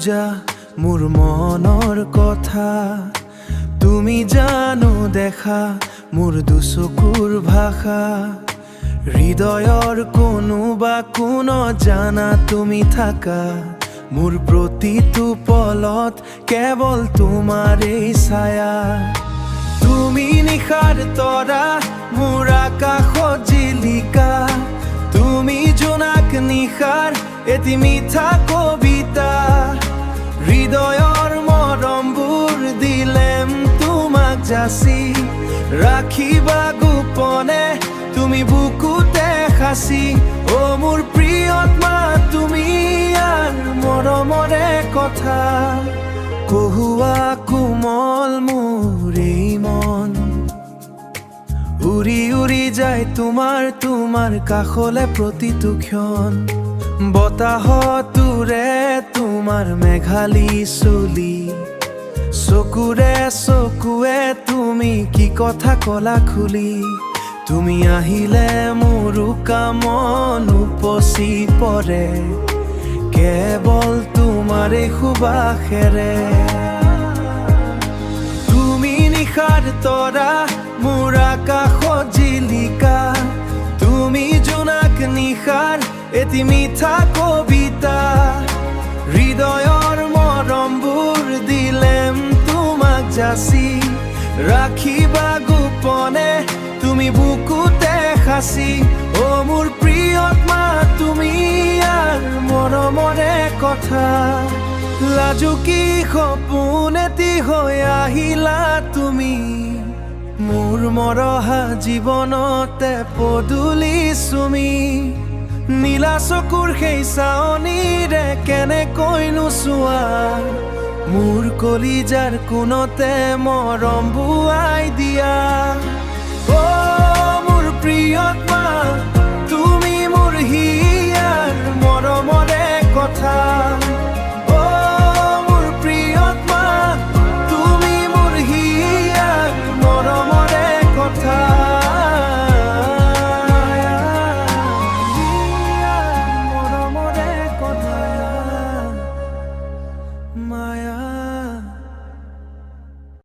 বুজা মোৰ মনৰ কথা তুমি জানো দেখা মোৰ দুচকুৰ ভাষা হৃদয়ৰ কোনোবা কোন জানা তুমি থাকা মোৰ প্ৰতিটো পলত কেৱল তোমাৰেই ছায়া তুমি নিশাৰ তৰা মোৰ আকাশত জিলিকা তুমি জোনাক নিশাৰ এটি মিঠা কবিতা হৃদয়ৰ মৰমবোৰ দিলেম তোমাক যাচি ৰাখিবা গোপনে তুমি বুকুতে সাঁচি অ মোৰ প্ৰিয়তমা তুমি ইয়াৰ মৰমৰে কথা কহুৱা কোমল মোৰ এই মন উৰি উৰি যায় তোমাৰ কাষলে প্ৰতিটো ক্ষণ বতাহতোৰে তোমাৰ মেঘালী চলি চকুৰে চকুৱে তুমি কি কথা কলা খুলি তুমি আহিলে মোৰ কামন উপচি পৰে কেৱল তোমাৰে সুবাসেৰে তুমি নিশাৰ তৰা মোৰ আকাশত জিলিকা তুমি জোনাক নিশাৰ এটি মিঠা কবিতা হৃদয়ৰ মৰমবোৰ দিলেম তোমাক যাচি ৰাখিবা গোপনে তুমি বুকুতে সাঁচি অ মোৰ প্ৰিয়তমা তুমি ইয়াৰ মৰমৰে কথা লাজুকী সপোন এটি হৈ আহিলা তুমি মোৰ মৰহা জীৱনতে পদুলি চুমি নীলা চকুৰ সেই চাৱনিৰে কেনেকৈনো চোৱা মোৰ কলিজাৰ কোণতে মৰম বুৱাই দিয়া অ মোৰ প্ৰিয়তমা